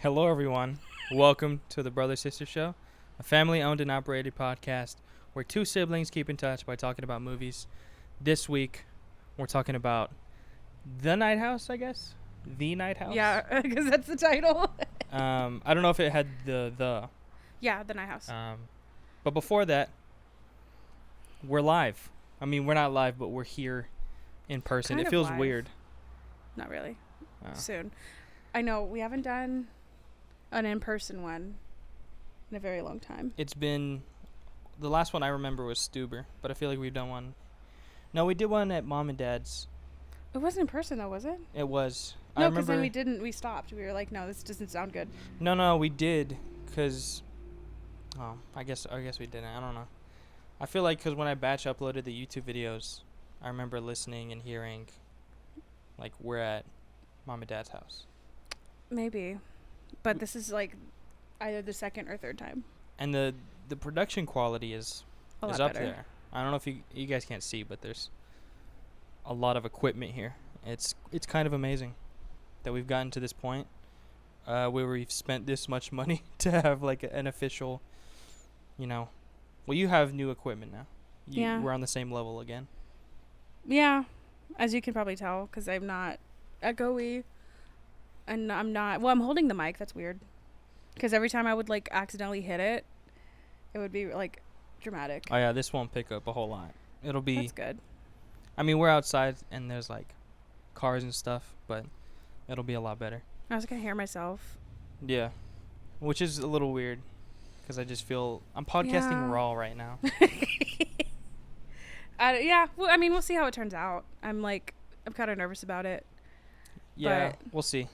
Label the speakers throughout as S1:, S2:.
S1: Hello, everyone. Welcome to the Brother Sister Show, a family-owned and operated podcast where two siblings keep in touch by talking about movies. This week, we're talking about The Night House, I guess? The Night House?
S2: Yeah, because that's the title.
S1: I don't know if it had the.
S2: Yeah, The Night House.
S1: But before that, we're live. I mean, we're not live, but we're here in person.
S2: Kind
S1: It
S2: of
S1: feels
S2: live.
S1: Weird.
S2: Not really. Soon. I know, we haven't done an in-person one in a very long time.
S1: It's been, the last one I remember was Stuber, but I feel like we've done one. No, we did one at Mom and Dad's.
S2: It wasn't in person though, was it?
S1: It was.
S2: No, because then we stopped. We were like, no, this doesn't sound good.
S1: No, we did, because, I guess we didn't. I don't know. I feel like because when I batch uploaded the YouTube videos, I remember listening and hearing, like, we're at Mom and Dad's house.
S2: Maybe. But this is like either the second or third time.
S1: And the production quality is
S2: up
S1: better. There. I don't know if you guys can't see, but there's a lot of equipment here. It's kind of amazing that we've gotten to this point where we've spent this much money to have like an official, well, you have new equipment now.
S2: Yeah.
S1: We're on the same level again.
S2: Yeah, as you can probably tell, because I'm not echoey. And I'm holding the mic. That's weird. Because every time I would, like, accidentally hit it, it would be, like, dramatic.
S1: Oh, yeah, this won't pick up a whole lot. It'll be...
S2: That's good.
S1: I mean, we're outside, and there's, like, cars and stuff, but it'll be a lot better.
S2: I was going to hear myself.
S1: Yeah. Which is a little weird, because I just feel... I'm podcasting raw right now.
S2: Yeah, well, I mean, we'll see how it turns out. I'm kind of nervous about it.
S1: Yeah, we'll see.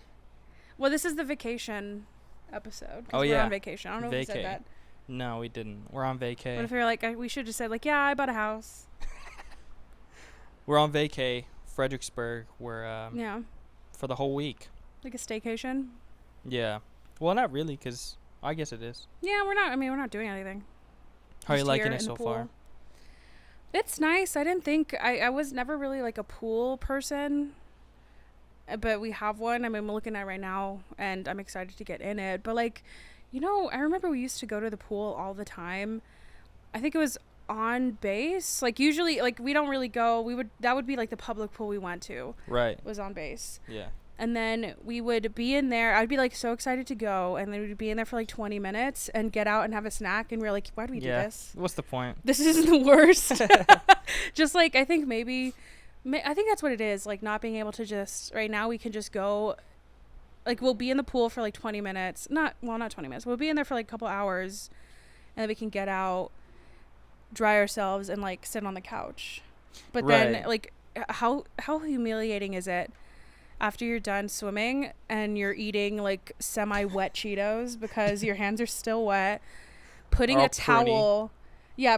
S2: Well, this is the vacation episode.
S1: Oh,
S2: we're on vacation. I don't know if we said that.
S1: No, we didn't. We're on vacay.
S2: What if we were like, we should have just said, like, yeah, I bought a house.
S1: We're on vacay, Fredericksburg. We're, for the whole week.
S2: Like a staycation?
S1: Yeah. Well, not really, because I guess it is.
S2: Yeah, we're not doing anything.
S1: How are you liking it so far?
S2: It's nice. I didn't think, I was never really, like, a pool person. But we have one. I mean, I'm looking at it right now, and I'm excited to get in it. But, like, I remember we used to go to the pool all the time. I think it was on base. Like, usually, like, we don't really go. That would be, like, the public pool we went to.
S1: Right.
S2: Was on base.
S1: Yeah.
S2: And then we would be in there. I'd be, like, so excited to go. And then we'd be in there for, like, 20 minutes and get out and have a snack. And we were like, why do we do this?
S1: What's the point?
S2: This is the worst. Just, like, I think maybe... I think that's what it is, like, not being able to just, right now we can just go, like, we'll be in the pool for, like, 20 minutes, not 20 minutes, we'll be in there for, like, a couple hours, and then we can get out, dry ourselves, and, like, sit on the couch. But then, like, how humiliating is it after you're done swimming, and you're eating, like, semi-wet Cheetos, because your hands are still wet, putting a towel,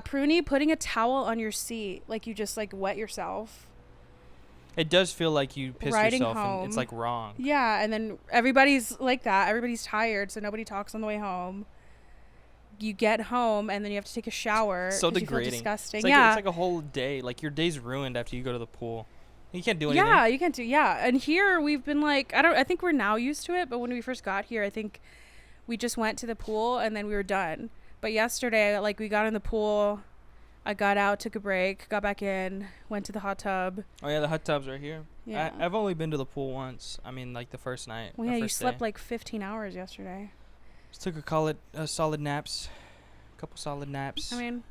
S2: putting a towel on your seat, like, you just, like, wet yourself.
S1: It does feel like you piss yourself
S2: home.
S1: And it's like wrong.
S2: Yeah, and then everybody's like that. Everybody's tired, so nobody talks on the way home. You get home and then you have to take a shower.
S1: So degrading.
S2: You feel disgusting.
S1: It's like a whole day. Like your day's ruined after you go to the pool. You can't do anything.
S2: Yeah, you can't do. Yeah, and here we've been like I think we're now used to it, but when we first got here, I think we just went to the pool and then we were done. But yesterday, like, we got in the pool. I got out, took a break, got back in, went to the hot tub.
S1: Oh, yeah, the hot tub's right here.
S2: Yeah.
S1: I've only been to the pool once. I mean, like, the first night.
S2: Well, yeah, you slept, like, 15 hours yesterday.
S1: Just took a solid naps. A couple solid naps.
S2: I mean,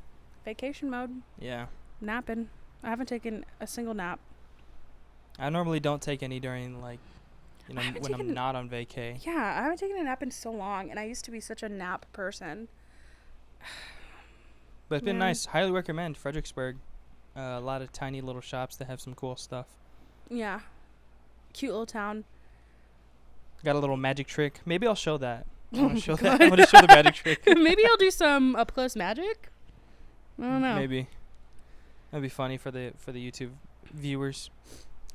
S2: vacation mode.
S1: Yeah.
S2: Napping. I haven't taken a single nap.
S1: I normally don't take any during, like, when I'm not on vacay.
S2: Yeah, I haven't taken a nap in so long, and I used to be such a nap person.
S1: But it's been nice. Highly recommend Fredericksburg. A lot of tiny little shops that have some cool stuff.
S2: Yeah. Cute little town.
S1: Got a little magic trick. Maybe I'll show that. I want to show that. I want to show the magic trick.
S2: Maybe I'll do some up close magic. I don't know.
S1: Maybe. That'd be funny for the YouTube viewers.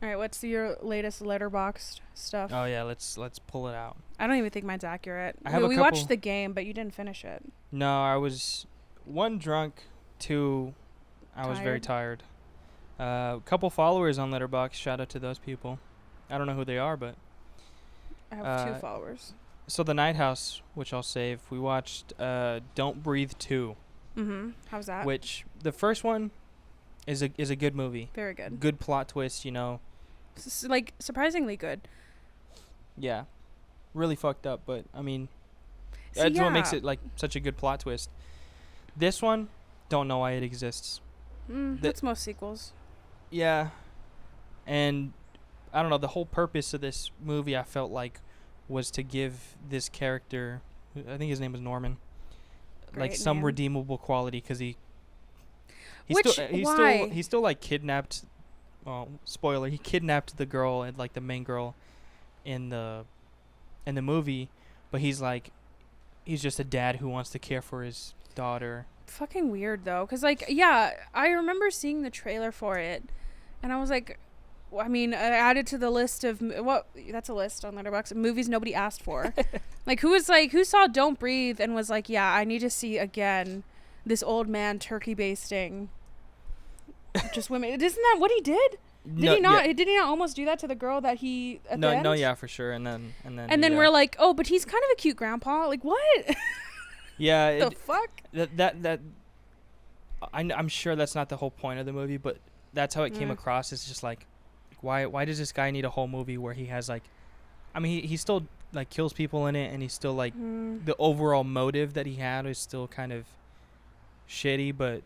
S2: All right, what's your latest letterboxed stuff?
S1: Oh yeah, let's pull it out.
S2: I don't even think mine's accurate.
S1: I have
S2: We
S1: a
S2: watched
S1: couple.
S2: the game, but you didn't finish it.
S1: No, I was one drunk, two I was very tired. A couple followers on Letterboxd. Shout out to those people. I don't know who they are, but
S2: I have 2 followers.
S1: so the Night House, which I'll save. We watched Don't Breathe 2,
S2: How's that?
S1: which the first one is a good movie.
S2: Very good.
S1: Good plot twist, you know.
S2: Like surprisingly good.
S1: Yeah. Really fucked up, but I mean,
S2: See,
S1: that's what
S2: yeah.
S1: makes it like such a good plot twist. This one, don't know why it exists.
S2: That's most sequels.
S1: Yeah. And I don't know, the whole purpose of this movie I felt like was to give this character, I think his name was Norman, like
S2: Great
S1: some
S2: name.
S1: redeemable quality, because he
S2: Why?
S1: still like kidnapped, well, spoiler, he kidnapped the girl, and like the main girl in the movie, but he's just a dad who wants to care for his daughter.
S2: Fucking weird though, because like, yeah, I remember seeing the trailer for it, and I was like, I mean, I added to the list of that's a list on Letterboxd of movies nobody asked for. Like, who saw Don't Breathe and was like, yeah, I need to see again this old man turkey basting just women. Isn't that what he did? Did he not?
S1: Yeah.
S2: Did he not almost do that to the girl that he at the end?
S1: No, yeah, for sure. And then
S2: And then we're like, oh, but he's kind of a cute grandpa. Like, what?
S1: yeah,
S2: The fuck?
S1: that I'm sure that's not the whole point of the movie, but that's how it came across. It's just like, why does this guy need a whole movie where he has like, I mean, he still like kills people in it, and he's still like the overall motive that he had is still kind of shitty, but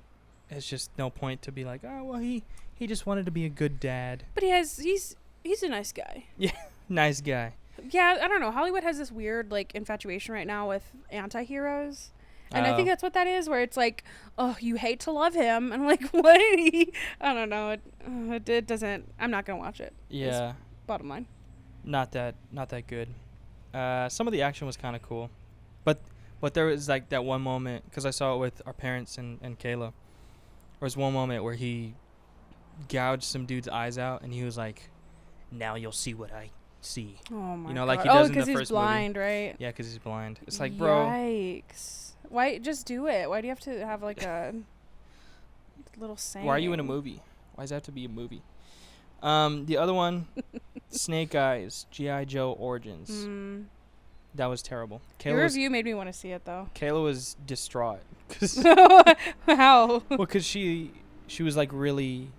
S1: it's just no point to be like, oh well, he just wanted to be a good dad.
S2: But he's a nice guy.
S1: Yeah, nice guy.
S2: Yeah, I don't know. Hollywood has this weird like infatuation right now with anti-heroes. And I think that's what that is, where it's like, oh, you hate to love him. And I'm like, what did he? I don't know. It doesn't. I'm not going to watch it.
S1: Yeah.
S2: Bottom line.
S1: Not that good. Some of the action was kind of cool. But there was like that one moment, because I saw it with our parents and Kayla. There was one moment where he gouged some dude's eyes out, and he was like, now you'll see what I see.
S2: Oh, my God.
S1: You know, like he does in the first movie.
S2: because he's blind, right?
S1: Yeah, because he's blind. It's like, bro.
S2: Yikes. Why? Just do it. Why do you have to have like a little saying?
S1: Why are you in a movie? Why does that have to be a movie? The other one, Snake Eyes, G.I. Joe Origins. That was terrible.
S2: Your review made me want to see it, though.
S1: Kayla was distraught.
S2: How?
S1: Well, because she was like really,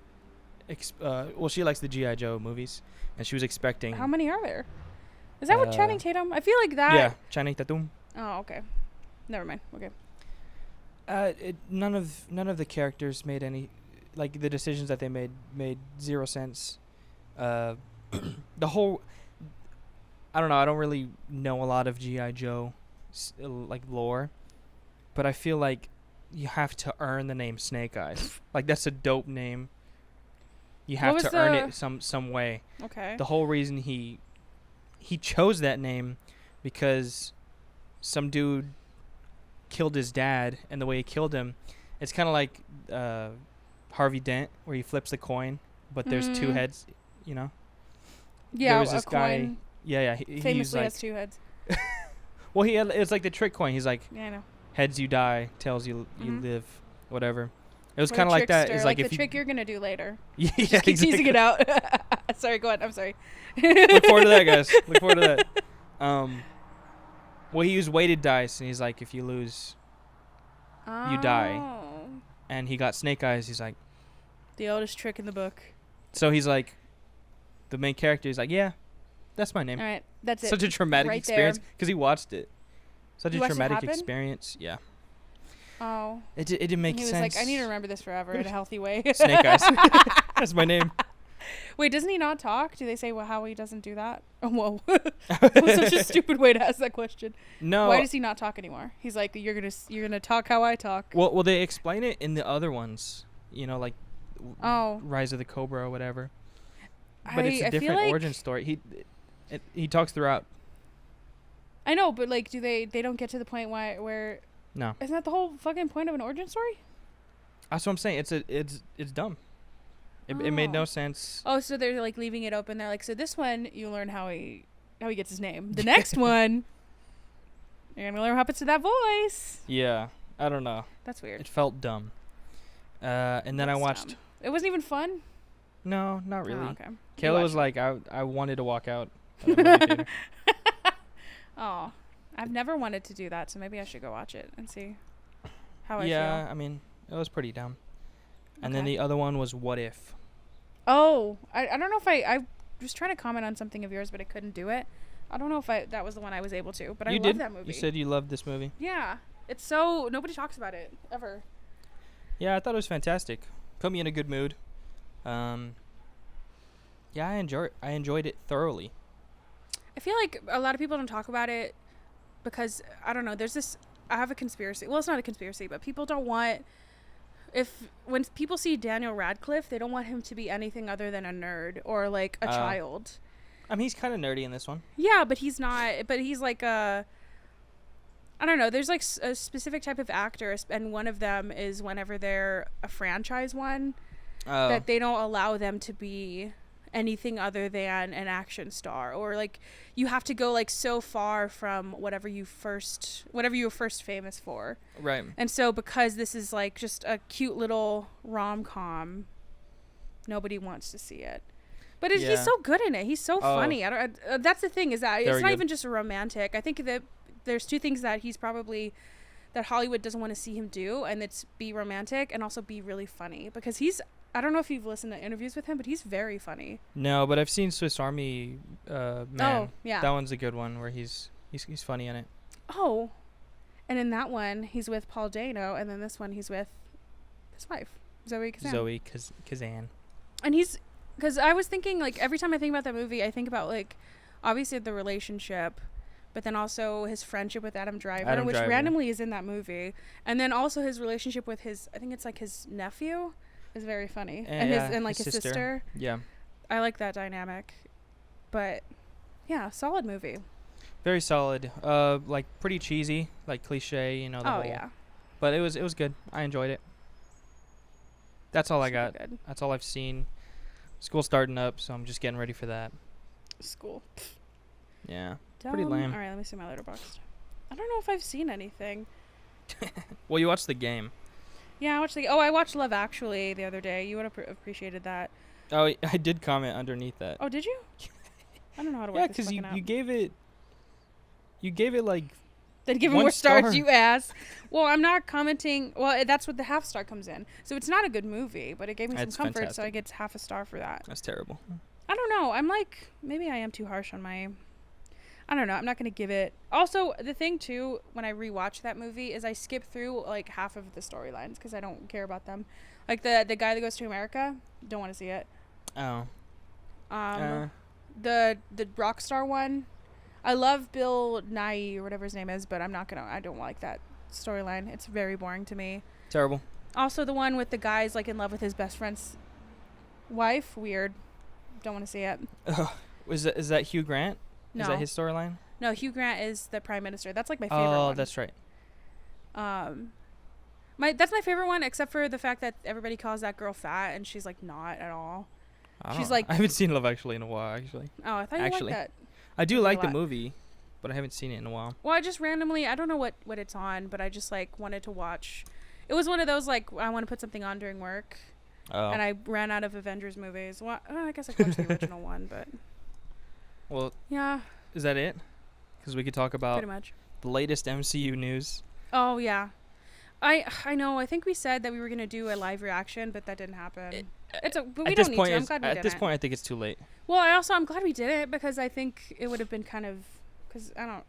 S1: well, she likes the G.I. Joe movies, and she was expecting.
S2: How many are there? Is that with Channing Tatum? I feel like that.
S1: Yeah, Channing Tatum.
S2: Oh, okay. Never mind. Okay.
S1: None of the characters made any, like the decisions that they made zero sense. The whole, I don't know. I don't really know a lot of G.I. Joe, like lore, but I feel like you have to earn the name Snake Eyes. Like that's a dope name. You have to earn it some way.
S2: Okay.
S1: The whole reason he chose that name because some dude killed his dad, and the way he killed him, it's kind of like Harvey Dent, where he flips the coin, but there's two heads, you know.
S2: Yeah,
S1: there was this guy.
S2: Coin
S1: Yeah.
S2: famously has 2 heads.
S1: Well, it's like the trick coin. He's like,
S2: Yeah, I know.
S1: heads you die, tails you live, whatever. It was kind of like that. It's
S2: like
S1: if
S2: the trick you're gonna do later.
S1: Yeah,
S2: Just keep teasing it out. Sorry, go ahead. I'm sorry.
S1: Look forward to that, guys. Look forward to that. Well, he used weighted dice, and he's like, if you lose, you die. And he got Snake Eyes. He's like,
S2: the oldest trick in the book.
S1: so he's like, the main character is like, yeah, that's my name.
S2: All right, that's it.
S1: Such a traumatic
S2: Right
S1: experience because he watched it. Such
S2: You
S1: a
S2: watched it
S1: traumatic
S2: happen?
S1: experience. Yeah.
S2: Oh.
S1: It didn't make
S2: He was
S1: sense.
S2: like, I need to remember this forever in a healthy way.
S1: Snake Eyes. That's my name.
S2: Wait, doesn't he not talk? Do they say how he doesn't do that? Oh, whoa. That was such a stupid way to ask that question.
S1: No.
S2: Why does he not talk anymore? He's like, you're gonna talk how I talk.
S1: Well, they explain it in the other ones. You know, like
S2: Oh.
S1: Rise of the Cobra or whatever. But it's a
S2: I feel
S1: different
S2: like,
S1: origin story. He talks throughout.
S2: I know, but like, do they don't get to the point where
S1: No.
S2: isn't that the whole fucking point of an origin story?
S1: That's what I'm saying. It's dumb. It made no sense.
S2: Oh, so they're like leaving it open. They're like, so this one you learn how he gets his name. The next one, you're gonna learn what happens to that voice.
S1: Yeah, I don't know.
S2: That's weird.
S1: It felt dumb. And then I watched.
S2: Dumb. It wasn't even fun.
S1: No, not really.
S2: Oh, okay.
S1: Kayla was like, I wanted to walk out. Of the movie theater.
S2: Oh, I've never wanted to do that, so maybe I should go watch it and see how I feel.
S1: Yeah, I mean, it was pretty dumb. And then the other one was What If.
S2: Oh, I don't know if I was trying to comment on something of yours, but I couldn't do it. I don't know if that was the one I was able to, but I love that movie.
S1: You said you loved this movie.
S2: Yeah, it's nobody talks about it ever.
S1: Yeah, I thought it was fantastic. Put me in a good mood. Yeah, I enjoyed it thoroughly.
S2: I feel like a lot of people don't talk about it because I don't know. I have a conspiracy. Well, it's not a conspiracy, but people don't want. When people see Daniel Radcliffe, they don't want him to be anything other than a nerd or like a child.
S1: I mean, he's kind of nerdy in this one.
S2: Yeah, but he's not. But he's like I don't know. There's like a specific type of actor, and one of them is whenever they're a franchise one, that they don't allow them to be anything other than an action star, or like you have to go like so far from whatever you were first famous for.
S1: Right.
S2: And so because this is like just a cute little rom-com, nobody wants to see it. But he's so good in it. He's so funny. That's the thing, is that it's not even just a romantic. I think that there's two things that that Hollywood doesn't want to see him do, and it's be romantic and also be really funny, because I don't know if you've listened to interviews with him, but he's very funny.
S1: No, but I've seen Swiss Army Man.
S2: Oh, yeah.
S1: That one's a good one where he's funny in it.
S2: Oh. And in that one, he's with Paul Dano, and then this one he's with his wife, Zoe Kazan.
S1: Zoe Kazan.
S2: And because I was thinking, like, every time I think about that movie, I think about, like, obviously the relationship, but then also his friendship with Adam Driver, which randomly is in that movie. And then also his relationship with I think it's like his nephew. Is very funny, and his sister.
S1: Yeah,
S2: I like that dynamic, but yeah, solid movie.
S1: Very solid. Like pretty cheesy, like cliche, you know.
S2: Yeah,
S1: but it was good. I enjoyed it. That's all I got.
S2: Good.
S1: That's all I've seen. School's starting up, so I'm just getting ready for that.
S2: School.
S1: Yeah,
S2: Dumb.
S1: pretty lame.
S2: All right, let me see my letterboxd. I don't know if I've seen anything.
S1: Well, you watched the game.
S2: Yeah, I watched Love Actually the other day. You would have appreciated that.
S1: Oh, I did comment underneath that.
S2: Oh, did you? I don't know how to work this fucking
S1: you gave it. You gave it like.
S2: Then give it more stars, you ass. Well, I'm not commenting. Well, that's what the half star comes in. So it's not a good movie, but it gave me some comfort, fantastic. So I get half a star for that.
S1: That's terrible.
S2: I don't know. I'm like, maybe I am too harsh on my. I don't know. I'm not going to give it. Also, the thing, too, when I rewatch that movie is I skip through, like, half of the storylines because I don't care about them. Like, the guy that goes to America, don't want to see it.
S1: Oh.
S2: The Rockstar one, I love Bill Nighy or whatever his name is, but I don't like that storyline. It's very boring to me.
S1: Terrible.
S2: Also, the one with the guy's, like, in love with his best friend's wife, weird. Don't want to see it.
S1: Is that Hugh Grant?
S2: No.
S1: Is that his storyline?
S2: No, Hugh Grant is the prime minister. That's like my favorite one.
S1: Oh, that's right.
S2: That's my favorite one, except for the fact that everybody calls that girl fat, and she's like not at all. She's like,
S1: I haven't seen Love Actually in a while, actually.
S2: Oh, I thought you liked that.
S1: I do like the movie, but I haven't seen it in a while.
S2: Well, I just randomly, I don't know what it's on, but I just like wanted to watch. It was one of those like I want to put something on during work, and I ran out of Avengers movies. Well, I guess I watched the original one, but.
S1: Well,
S2: yeah.
S1: Is that it? Because we could talk about
S2: pretty much
S1: the latest MCU news.
S2: Oh yeah, I know. I think we said that we were gonna do a live reaction, but that didn't happen. But we don't need to. I'm glad we didn't.
S1: At this point, I think it's too late.
S2: Well, I'm glad we did it because I think it would have been kind of because I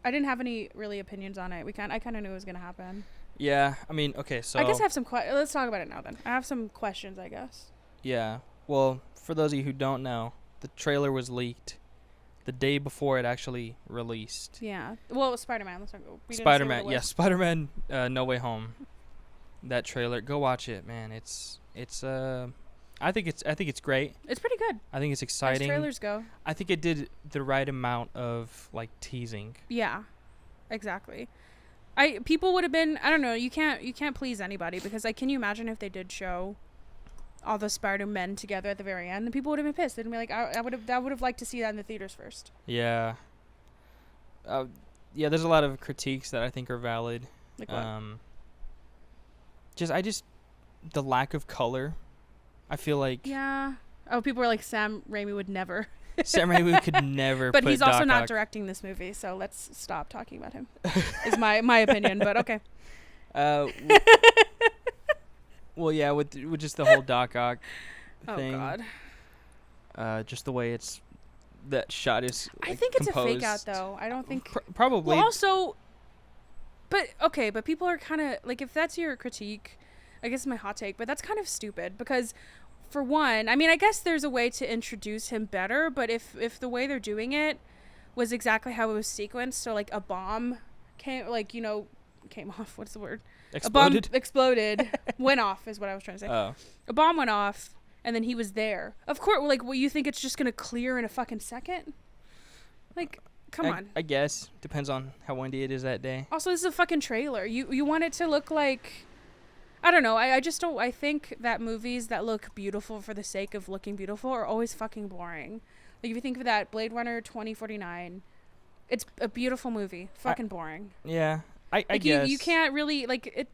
S2: didn't have any really opinions on it. I kind of knew it was gonna happen.
S1: Yeah, I mean, okay, so
S2: I guess I have some let's talk about it now then. I have some questions, I guess.
S1: Yeah. Well, for those of you who don't know, the trailer was leaked the day before it actually released.
S2: Yeah. Well, SpiderMan. Let's talk.
S1: SpiderMan. Yeah, SpiderMan. No Way Home. That trailer. Go watch it, man. It's. I think it's great.
S2: It's pretty good.
S1: I think it's exciting.
S2: As trailers go.
S1: I think it did the right amount of like teasing.
S2: Yeah. Exactly. People would have been. I don't know. You can't please anybody because can you imagine if they did show all the Spider-Men together at the very end, then people would have been pissed. They'd be like, I would have liked to see that in the theaters first.
S1: Yeah. Yeah, there's a lot of critiques that I think are valid.
S2: Like what?
S1: The lack of color. I feel like
S2: Yeah. Oh, people were like, Sam Raimi would never.
S1: Sam Raimi could never
S2: But
S1: put
S2: he's also
S1: Doc
S2: not
S1: Ock.
S2: directing this movie, so let's stop talking about him. Is my opinion, but okay.
S1: Well, yeah, with just the whole Doc Ock thing.
S2: Oh God.
S1: Just the way that shot is.
S2: I think it's
S1: composed.
S2: a fake out though. I don't think.
S1: Probably.
S2: Well, also, but people are kind of like, if that's your critique, I guess it's my hot take, but that's kind of stupid because, for one, I mean, I guess there's a way to introduce him better, but if the way they're doing it was exactly how it was sequenced, so like a bomb came off. What's the word?
S1: Exploded.
S2: A bomb exploded, went off is what I was trying to say.
S1: Oh.
S2: A bomb went off, and then he was there. Of course, like, what, you think it's just gonna clear in a fucking second? Like, come on.
S1: I guess depends on how windy it is that day.
S2: Also, this is a fucking trailer. You want it to look like, I don't know. I just don't. I think that movies that look beautiful for the sake of looking beautiful are always fucking boring. Like, if you think of that Blade Runner 2049, it's a beautiful movie. Fucking boring.
S1: Yeah, I guess
S2: you can't really like it.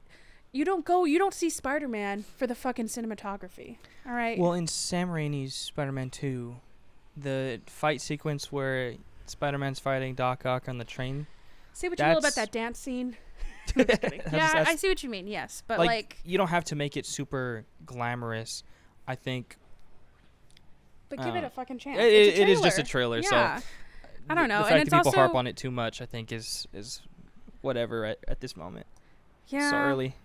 S2: You don't see Spider-Man for the fucking cinematography. All right.
S1: Well, in Sam Raimi's Spider-Man 2, the fight sequence where Spider-Man's fighting Doc Ock on the train.
S2: Say what you will about that dance scene. I'm just kidding. Yeah, I see what you mean. Yes, but like
S1: you don't have to make it super glamorous. I think.
S2: But give it a fucking chance.
S1: It is just a trailer,
S2: yeah.
S1: so
S2: I don't know.
S1: The fact
S2: and it's
S1: that people
S2: also
S1: harp on it too much, I think, is whatever at this moment.
S2: Yeah.
S1: So early.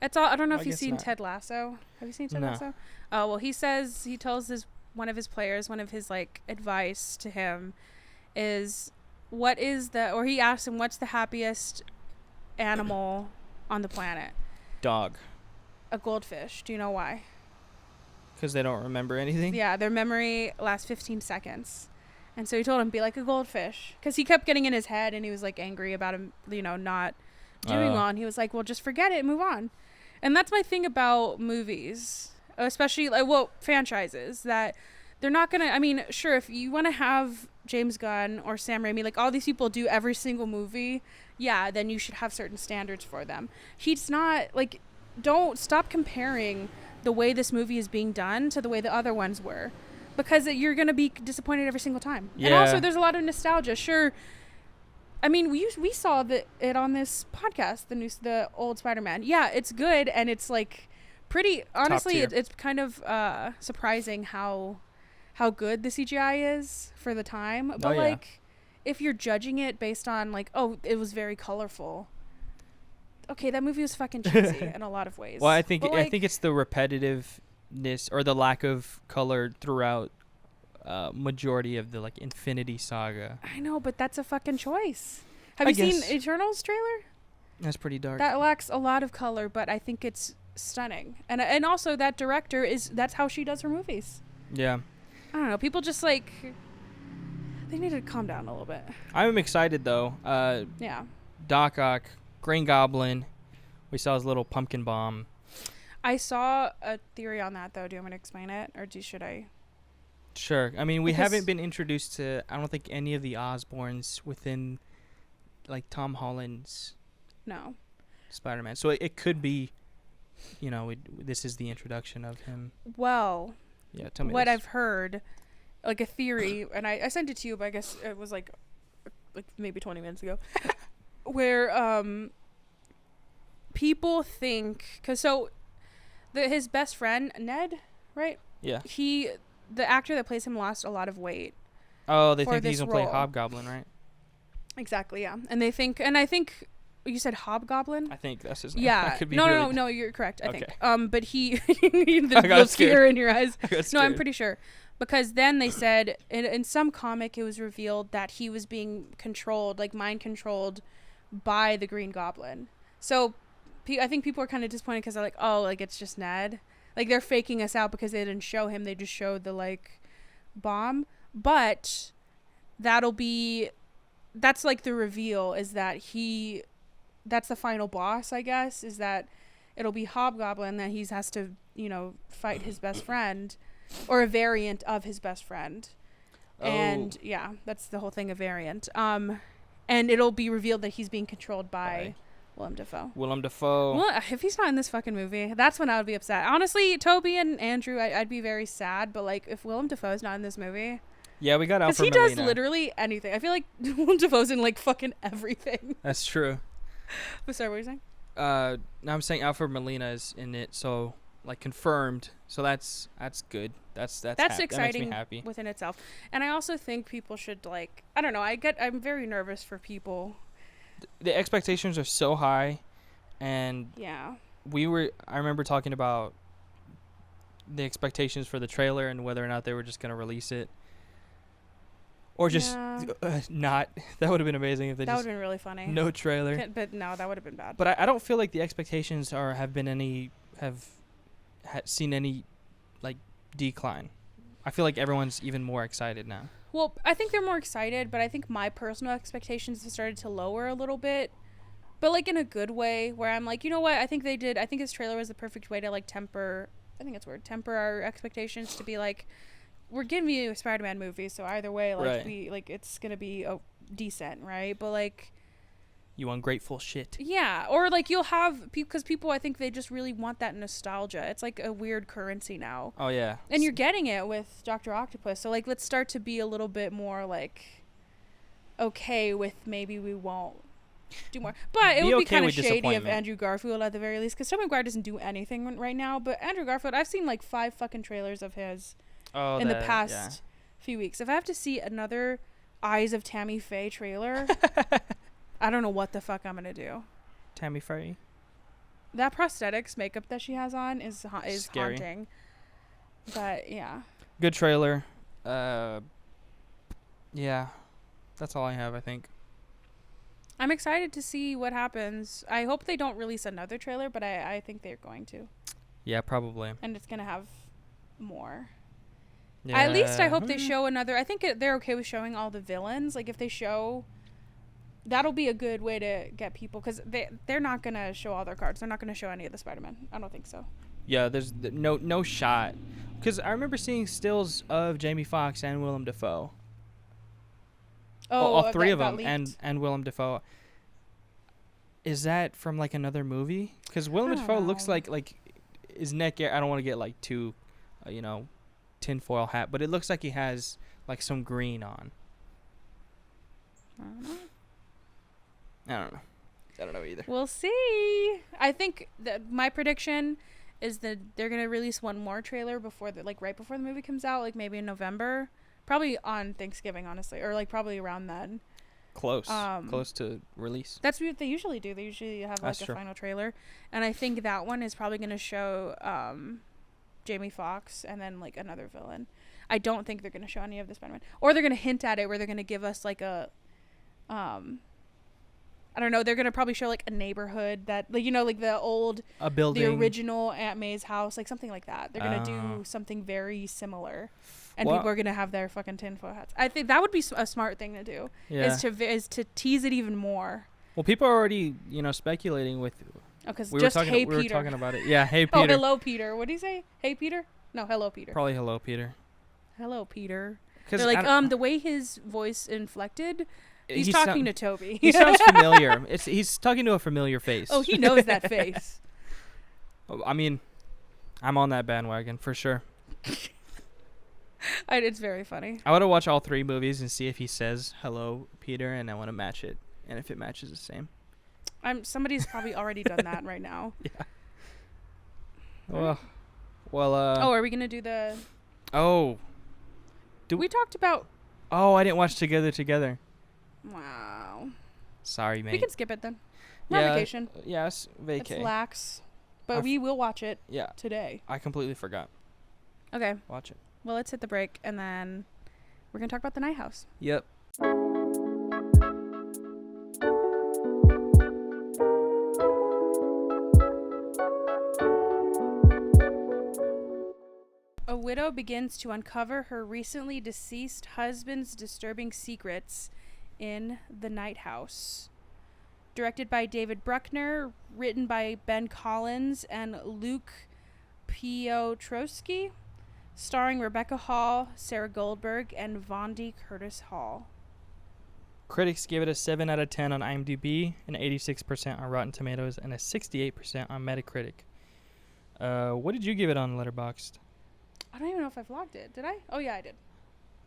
S2: It's all. I don't know
S1: I
S2: if you've
S1: guess
S2: seen
S1: not.
S2: Ted Lasso. Have you seen Ted
S1: No.
S2: Lasso? Oh well, he tells one of his players, one of his like advice to him is, he asks him, what's the happiest animal on the planet?
S1: Dog.
S2: A goldfish. Do you know why?
S1: Because they don't remember anything.
S2: Yeah, their memory lasts 15 seconds. And so he told him, be like a goldfish. Because he kept getting in his head and he was like angry about him, not doing well. And he was like, well, just forget it and move on. And that's my thing about movies, especially franchises, that they're not going to, I mean, sure, if you want to have James Gunn or Sam Raimi, like all these people do every single movie, yeah, then you should have certain standards for them. He's not, like, don't stop comparing the way this movie is being done to the way the other ones were, because you're going to be disappointed every single time.
S1: Yeah.
S2: And also there's a lot of nostalgia. Sure. I mean, we saw it on this podcast, the old Spider-Man. Yeah, it's good. And it's like pretty, honestly, it's kind of surprising how good the CGI is for the time. But like, if you're judging it based on like, oh, it was very colorful. Okay, that movie was fucking cheesy in a lot of ways.
S1: Well, I think
S2: But, like,
S1: it's the repetitiveness or the lack of color throughout majority of the like Infinity Saga.
S2: I know, but that's a fucking choice. Have you seen Eternals trailer?
S1: That's pretty dark.
S2: That lacks a lot of color, but I think it's stunning. And also that director that's how she does her movies.
S1: Yeah.
S2: I don't know. People just like, they need to calm down a little bit.
S1: I'm excited though.
S2: Yeah.
S1: Doc Ock, Green Goblin. We saw his little pumpkin bomb.
S2: I saw a theory on that though. Do you want me to explain it, or should I?
S1: Sure. I mean, we haven't been introduced to, I don't think, any of the Osborns within, like, Tom Holland's Spider-Man. So it could be, this is the introduction of him.
S2: Well,
S1: yeah, tell me
S2: what
S1: this.
S2: I've heard, like a theory, and I sent it to you, but I guess it was like maybe 20 minutes ago, where people think, because his best friend, Ned, right?
S1: Yeah.
S2: The actor that plays him lost a lot of weight.
S1: Oh, they think
S2: this
S1: he's going to play
S2: role.
S1: Hobgoblin, right?
S2: Exactly, yeah. And I think you said Hobgoblin?
S1: I think that's his name.
S2: Yeah.
S1: I could be
S2: No, you're correct, I think. But he,
S1: I got
S2: the
S1: scared.
S2: fear in your eyes.
S1: I got
S2: No, I'm
S1: scared.
S2: pretty sure. Because then they said, in some comic, it was revealed that he was being controlled, like mind controlled by the Green Goblin. So I think people are kind of disappointed because they're like, oh, like it's just Ned. Like they're faking us out because they didn't show him. They just showed the like bomb. But that's like the reveal, is that that's the final boss, I guess, is that it'll be Hobgoblin that he has to, fight his best friend, or a variant of his best friend. And yeah, that's the whole thing, a variant. And it'll be revealed that he's being controlled by Willem Dafoe. Well, if he's not in this fucking movie, that's when I would be upset. Honestly, Toby and Andrew, I'd be very sad. But like, if Willem Dafoe's not in this movie,
S1: yeah, we got Alfred
S2: because he
S1: Molina.
S2: does literally anything. I feel like Willem Dafoe's in like fucking everything.
S1: That's true.
S2: But sorry, what were you saying?
S1: Now I'm saying Alfred Molina is in it, so like confirmed. So that's good. That's
S2: exciting.
S1: That makes me happy
S2: within itself. And I also think people should like, I don't know. I'm very nervous for people.
S1: The expectations are so high, and
S2: yeah,
S1: I remember talking about the expectations for the trailer and whether or not they were just gonna release it, or just not. That would have been amazing if they
S2: that would
S1: just
S2: have been really funny.
S1: no trailer.
S2: But no, that would have been bad.
S1: But I don't feel like the expectations seen any like decline. I feel like everyone's even more excited now.
S2: Well, I think they're more excited, but I think my personal expectations have started to lower a little bit. But, like, in a good way, where I'm like, you know what? I think this trailer was the perfect way to, like, temper our expectations, to be like, we're giving you a SpiderMan movie, so either way, like, it's going to be decent, right? But, like...
S1: You ungrateful shit.
S2: Yeah, or, like, you'll have... Because people, I think they just really want that nostalgia. It's, like, a weird currency now.
S1: Oh, yeah.
S2: And you're getting it with Dr. Octopus. So, like, let's start to be a little bit more, like, okay with maybe we won't do more. But it would be kind of shady of Andrew Garfield at the very least, because Tobey Maguire doesn't do anything right now. But Andrew Garfield, I've seen, like, 5 fucking trailers of his in the past few weeks. If I have to see another Eyes of Tammy Faye trailer... I don't know what the fuck I'm gonna do.
S1: Tammy Faye.
S2: That prosthetics makeup that she has on is
S1: scary.
S2: Haunting. But yeah.
S1: Good trailer. Yeah. That's all I have, I think.
S2: I'm excited to see what happens. I hope they don't release another trailer, but I think they're going to.
S1: Yeah, probably.
S2: And it's gonna have more.
S1: Yeah.
S2: At least I hope they show another. I think they're okay with showing all the villains. Like, if they show... That'll be a good way to get people, because they're not going to show all their cards. They're not going to show any of the Spider-Man. I don't think so.
S1: Yeah, there's no shot. Because I remember seeing stills of Jamie Foxx and Willem Dafoe. All three of them, and Willem Dafoe. Is that from, like, another movie? Because Willem Dafoe looks like his neck... I don't want to get, like, too, tinfoil hat, but it looks like he has, like, some green on.
S2: I don't know.
S1: I don't know either.
S2: We'll see. I think that my prediction is that they're gonna release one more trailer right before the movie comes out, like maybe in November, probably on Thanksgiving, honestly, or like probably around then.
S1: Close to release.
S2: That's what they usually do. They usually have like a final trailer, and I think that one is probably gonna show Jamie Foxx and then like another villain. I don't think they're gonna show any of the Spider-Man, or they're gonna hint at it where they're gonna give us like a I don't know. They're going to probably show, like, a neighborhood that, like, like the old...
S1: A building.
S2: The original Aunt May's house, like, something like that. They're going to do something very similar. And people are going to have their fucking tinfoil hats. I think that would be a smart thing to do. Yeah. Is to tease it even more.
S1: Well, people are already, speculating with...
S2: Oh, because
S1: we
S2: just
S1: Peter. We were talking about it. Yeah, hey, Peter.
S2: Oh, hello, Peter. What did he say? Hey, Peter? No, hello, Peter.
S1: Probably hello, Peter.
S2: Hello, Peter. They're like, the way his voice inflected... He's talking to Toby.
S1: He sounds familiar. He's talking to a familiar face.
S2: Oh, he knows that face.
S1: I mean, I'm on that bandwagon for sure.
S2: It's very funny.
S1: I want to watch all 3 movies and see if he says hello, Peter, and I want to match it. And if it matches, the same.
S2: Somebody's probably already done that right now.
S1: Yeah. Well.
S2: Are we gonna do the?
S1: Oh.
S2: We talked about.
S1: Oh, I didn't watch Together.
S2: Wow.
S1: Sorry, mate.
S2: We can skip it then. We're on vacation.
S1: Yes, vacay.
S2: It's lax. But we will watch it today.
S1: I completely forgot.
S2: Okay.
S1: Watch it.
S2: Well, let's hit the break, and then we're going to talk about the Night House.
S1: Yep.
S2: A widow begins to uncover her recently deceased husband's disturbing secrets in the Night House. Directed by David Bruckner, written by Ben Collins and Luke Piotrowski, starring Rebecca Hall, Sarah Goldberg, and Vondi Curtis Hall.
S1: Critics gave it a 7 out of 10 on IMDb, an 86% on Rotten Tomatoes, and a 68% on Metacritic. What did you give it on Letterboxd?
S2: I don't even know if I vlogged it. Did I? Oh, yeah, I did.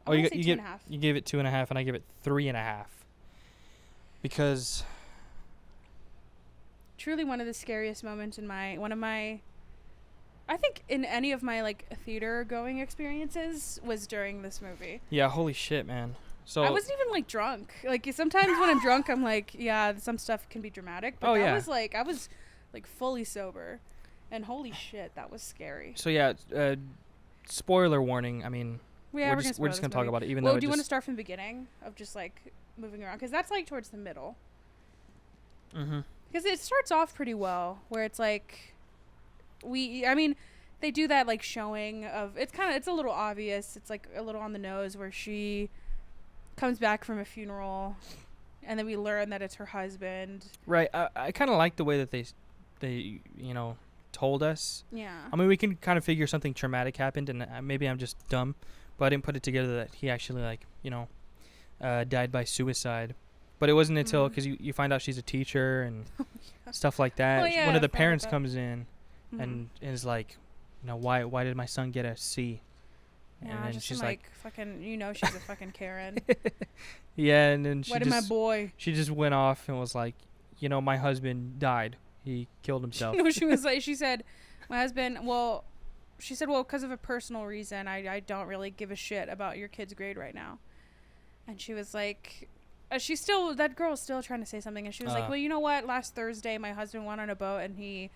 S1: Oh, you gave it 2.5, and I give it 3.5. Because
S2: truly one of the scariest moments in I think in any of my like theater going experiences was during this movie.
S1: Yeah, holy shit, man. So
S2: I wasn't even like drunk. Like sometimes when I'm drunk, I'm like, yeah, some stuff can be dramatic. But I was like fully sober, and holy shit, that was scary.
S1: So yeah, spoiler warning. I mean, we're just gonna talk about it. Even though
S2: do you want to start from the beginning of just like moving around, because that's like towards the middle.
S1: Mm-hmm.
S2: Because it starts off pretty well, where it's like they do that like showing of it's a little obvious. It's like a little on the nose where she comes back from a funeral, and then we learn that it's her husband. Right.
S1: I kind of like the way that they told us.
S2: Yeah.
S1: I mean, we can kind of figure something traumatic happened, and maybe I'm just dumb, but I didn't put it together that he actually died by suicide. But it wasn't until because you find out she's a teacher and stuff like that.
S2: Oh, yeah,
S1: one of the parents comes in and is like, why did my son get a C?
S2: Yeah,
S1: and then
S2: just
S1: she's
S2: like fucking, she's a fucking Karen.
S1: Yeah, and then
S2: why did my boy?
S1: She just went off and was like, my husband died. He killed himself.
S2: No, she said, my husband. Well, she said, because of a personal reason, I don't really give a shit about your kid's grade right now. And she was like, that girl's still trying to say something, and she was like, well, you know what? Last Thursday, my husband went on a boat and he,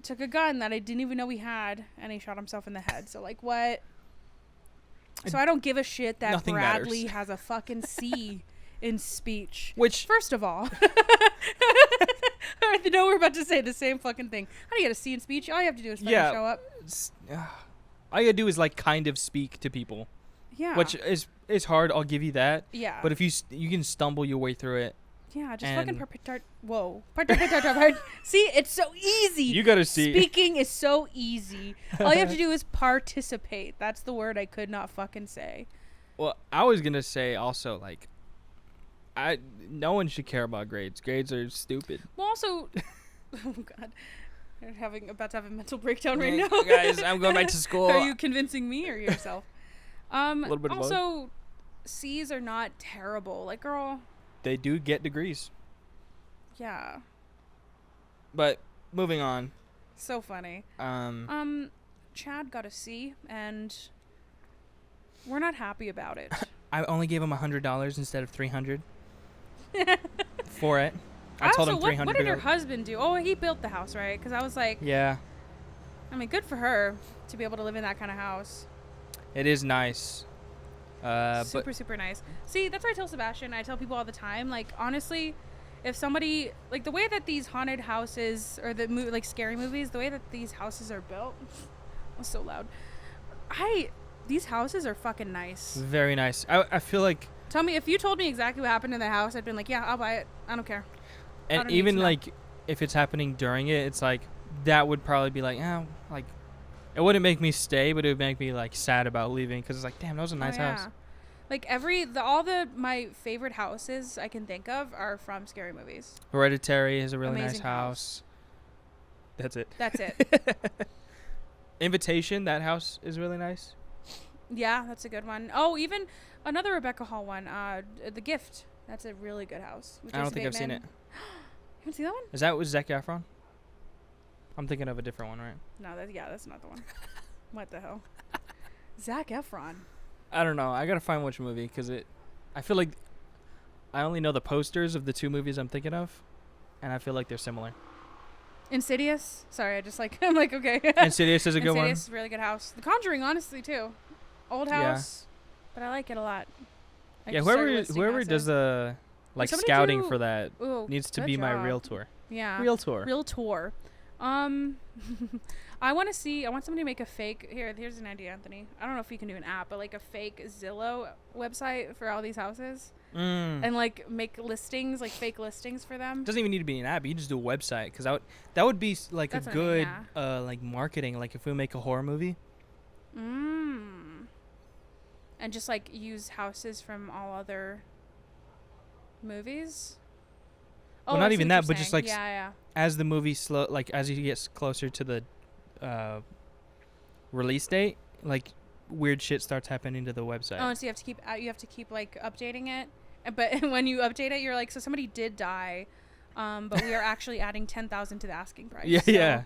S2: took a gun that I didn't even know he had, and he shot himself in the head. So like, what? So I don't give a shit that Bradley has a fucking C in speech.
S1: Which,
S2: first of all, I know we're about to say the same fucking thing. How do you get a C in speech? All you have to do is fucking show up.
S1: All you gotta do is like kind of speak to people.
S2: Yeah.
S1: Which is hard. I'll give you that.
S2: Yeah.
S1: But if you can stumble your way through it.
S2: Yeah, just fucking See, it's so easy.
S1: You gotta see.
S2: Speaking is so easy. All you have to do is participate. That's the word I could not fucking say.
S1: Well, I was gonna say also like, no one should care about grades. Grades are stupid.
S2: Well, also, oh god, you're about to have a mental breakdown right now.
S1: Guys, I'm going back to school.
S2: Are you convincing me or yourself?
S1: A little bit of both.
S2: Also, C's are not terrible. Like, girl.
S1: They do get degrees.
S2: Yeah.
S1: But moving on.
S2: So funny. Chad got a C, and we're not happy about it.
S1: I only gave him $100 instead of $300 for it. I told him $300.
S2: What did her husband do? Oh, he built the house, right? Because I was like,
S1: yeah.
S2: I mean, good for her to be able to live in that kind of house.
S1: It is nice.
S2: Super nice. See, that's what I tell Sebastian. I tell people all the time, like, honestly, if somebody, like, the way that these haunted houses or the scary movies, the way that these houses are built, was so loud. These houses are fucking nice.
S1: Very nice. I feel like.
S2: Tell me, if you told me exactly what happened in the house, I'd been like, yeah, I'll buy it. I don't care.
S1: And even like, if it's happening during it, it's like that would probably be like, like. It wouldn't make me stay, but it would make me like sad about leaving because it's like, damn, that was a nice house.
S2: Like my favorite houses I can think of are from scary movies.
S1: Hereditary is a really
S2: Amazing
S1: nice house. That's it. Invitation, that house is really nice.
S2: Yeah, that's a good one. Oh, even another Rebecca Hall one, The Gift. That's a really good house.
S1: I don't think I've seen it.
S2: You haven't seen that one?
S1: Is that with Zac Efron? I'm thinking of a different one, right?
S2: No, that's not the one. What the hell? Zac Efron.
S1: I don't know. I gotta find which movie because I feel like I only know the posters of the two movies I'm thinking of, and I feel like they're similar.
S2: Insidious. Sorry, I'm like okay.
S1: Insidious is a good one.
S2: Insidious is a really good house. The Conjuring, honestly, too. Old house, but I like it a lot.
S1: Whoever does the scouting for that needs to be my realtor.
S2: Yeah.
S1: Realtor.
S2: I want somebody to make a fake here's an idea, Anthony. I don't know if you can do an app, but like a fake Zillow website for all these houses. and like make listings, like fake listings for them.
S1: Doesn't even need to be an app. You just do a website, because that would be like
S2: That's
S1: a
S2: what I mean,
S1: good
S2: yeah.
S1: like marketing. Like if we make a horror movie.
S2: And just like use houses from all other movies.
S1: Well,
S2: Oh,
S1: not
S2: I see
S1: even
S2: what
S1: that,
S2: you're
S1: but just
S2: saying.
S1: like
S2: yeah.
S1: as the movie as he gets closer to the release date, like weird shit starts happening to the website.
S2: Oh, and so you have to keep like updating it. But when you update it, you're like, so somebody did die, but we are actually adding 10,000 to the asking price.
S1: Yeah,
S2: so.
S1: yeah.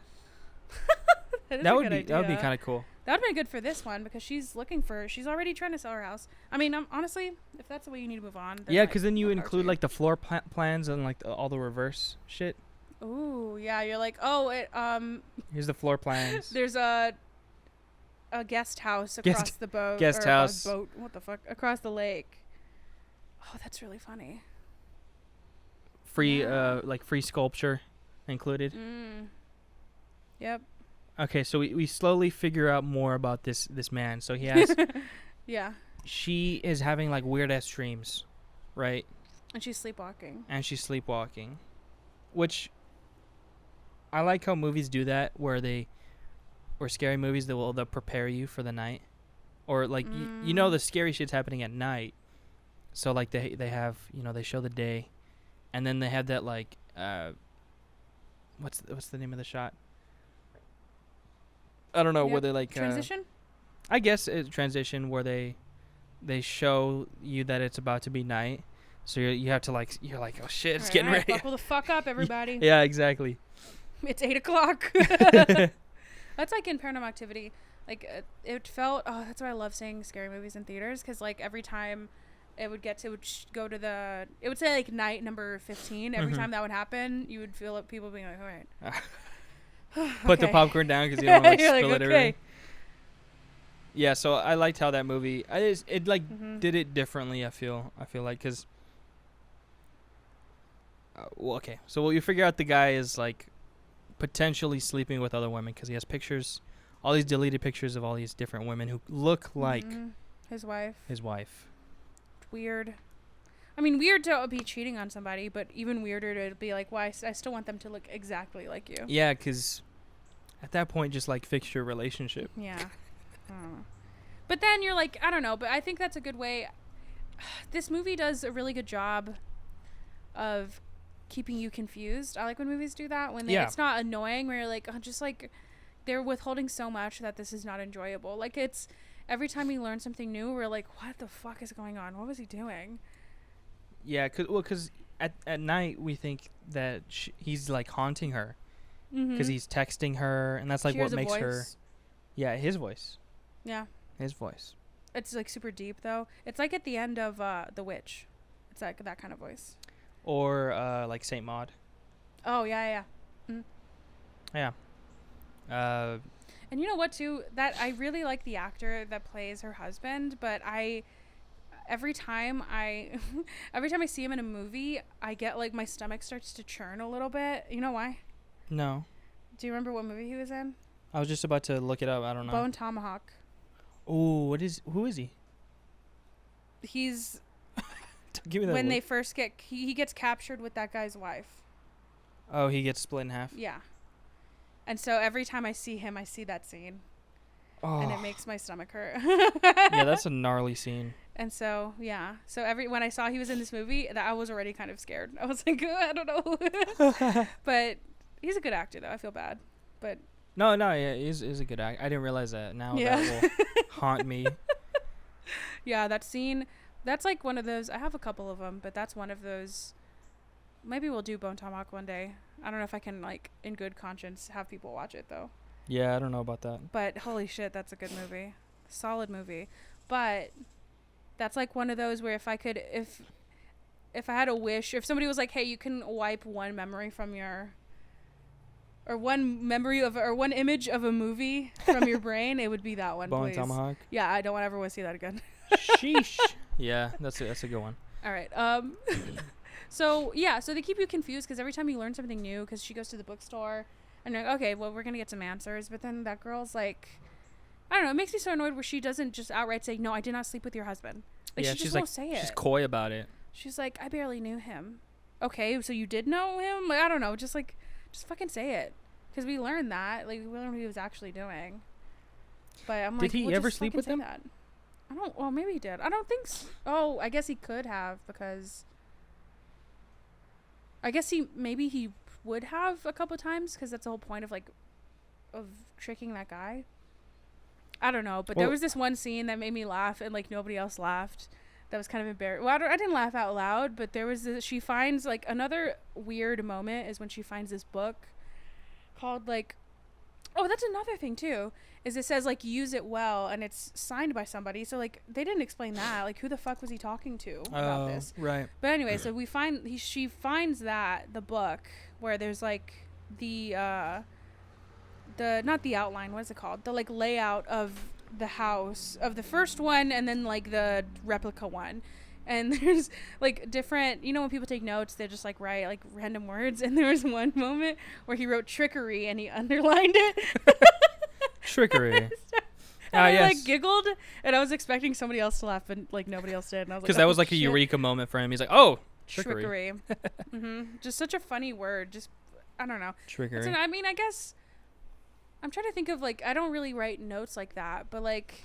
S2: That would be
S1: That would be kind of cool.
S2: That would be good for this one because she's already trying to sell her house. I mean, honestly, if that's the way you need to move on.
S1: Yeah, because then you include like the floor plans and like all the reverse shit.
S2: Ooh, yeah. You're like, oh,
S1: Here's the floor plans.
S2: there's a guest house across the boat.
S1: Guest house.
S2: Boat. What the fuck? Across the lake. Oh, that's really funny.
S1: Free,
S2: Yeah.
S1: like free sculpture included.
S2: Yep.
S1: Okay, so we slowly figure out more about this man. So he has,
S2: Yeah.
S1: she is having like weird ass dreams, right?
S2: And she's sleepwalking.
S1: And she's sleepwalking, which I like how movies do that, or scary movies they'll prepare you for the night, or like you know the scary shit's happening at night, so like they have, you know, they show the day, and then they have that like what's the name of the shot? I don't know, where they like
S2: transition.
S1: I guess it's transition where they show you that it's about to be night, so you have to like, you're like, oh shit, it's getting ready.
S2: Buckle the fuck up, everybody.
S1: Yeah, exactly.
S2: It's 8:00. That's like in Paranormal Activity. Like it felt. Oh, that's why I love seeing scary movies in theaters, because like every time it would go to the. It would say like night number 15. Every time that would happen, you would feel people being like, all right.
S1: Put the popcorn down because you don't want to
S2: You're
S1: spill
S2: like,
S1: it
S2: okay.
S1: everywhere. Yeah, so I liked how that movie. It did it differently. I feel like, because. Well, okay. So you figure out the guy is like potentially sleeping with other women because he has pictures, all these deleted pictures of all these different women who look like
S2: his wife.
S1: Weird.
S2: I mean, weird to be cheating on somebody, but even weirder to be like, why? I still want them to look exactly like you.
S1: Yeah, because at that point, just like fix your relationship.
S2: Yeah. But then you're like, I don't know, but I think that's a good way. This movie does a really good job of keeping you confused. I like when movies do that, when it's not annoying, where you're like, oh, just like they're withholding so much that this is not enjoyable. Like, it's every time we learn something new, we're like, what the fuck is going on? What was he doing?
S1: Yeah, because at night we think that he's like haunting her because he's texting her, and that's like what makes her. Yeah, his voice.
S2: Yeah.
S1: His voice.
S2: It's like super deep though. It's like at the end of The Witch. It's like that kind of voice.
S1: Or like Saint Maud.
S2: Oh yeah.
S1: Yeah.
S2: And you know what too? That I really like the actor that plays her husband, but every time I see him in a movie, I get like my stomach starts to churn a little bit. You know why?
S1: No.
S2: Do you remember what movie he was in?
S1: I was just about to look it up. I don't know.
S2: Bone Tomahawk.
S1: Oh, who is he?
S2: He's
S1: Give me that
S2: when
S1: look.
S2: they first he gets captured with that guy's wife.
S1: Oh, he gets split in half.
S2: Yeah. And so every time I see him, I see that scene.
S1: Oh.
S2: And it makes my stomach hurt.
S1: Yeah, that's a gnarly scene.
S2: And so, yeah. So when I saw he was in this movie, that I was already kind of scared. I was like, I don't know. But he's a good actor, though. I feel bad. But
S1: No, yeah, he's a good actor. I didn't realize that. Now
S2: yeah.
S1: that will haunt me.
S2: Yeah, that scene, that's like one of those. I have a couple of them, but that's one of those. Maybe we'll do Bone Tomahawk one day. I don't know if I can, like, in good conscience, have people watch it, though.
S1: Yeah, I don't know about that.
S2: But holy shit, that's a good movie. Solid movie. But that's like one of those where if I had a wish, if somebody was like, hey, you can wipe one memory from your, or one image of a movie from your brain, it would be that one,
S1: Bone
S2: please.
S1: Tomahawk.
S2: Yeah, I don't ever want to see that again.
S1: Sheesh. Yeah, that's a good one.
S2: All right. So they keep you confused because every time you learn something new, because she goes to the bookstore and you're like, okay, well, we're going to get some answers. But then that girl's like, I don't know, it makes me so annoyed where she doesn't just outright say, no, I did not sleep with your husband. Like,
S1: yeah,
S2: she just
S1: she's
S2: won't
S1: like,
S2: say it.
S1: she's coy about it.
S2: She's like, I barely knew him. Okay, so you did know him? Like, I don't know. Just fucking say it. Because we learned that. Like, we learned what he was actually doing. But I'm like,
S1: did he ever sleep with them?
S2: That. I don't, well, maybe he did. I don't think so. Oh, I guess he could have, because I guess maybe he would have a couple times, because that's the whole point of, like, of tricking that guy. I don't know. But there was this one scene that made me laugh, and, like, nobody else laughed. That was kind of embarrassing. Well, I didn't laugh out loud, but there was she finds, like, another weird moment is when she finds this book called, like, oh, that's another thing too, is it says, like, use it well, and it's signed by somebody. So, like, they didn't explain that. Like, who the fuck was he talking to about this?
S1: Right.
S2: But anyway, so she finds the book where there's, like, the not the outline, what is it called? The, like, layout of the house of the first one, and then, like, the replica one, and there's, like, different, you know, when people take notes, they just, like, write, like, random words, and there was one moment where he wrote trickery and he underlined it.
S1: Trickery.
S2: And I
S1: yes.
S2: like giggled, and I was expecting somebody else to laugh, but, like, nobody else did, and I was like,
S1: because that was like a eureka moment for him. He's like, oh, trickery.
S2: Just such a funny word. Just, I don't know.
S1: Trickery.
S2: I mean, I guess I'm trying to think of, like, I don't really write notes like that, but, like,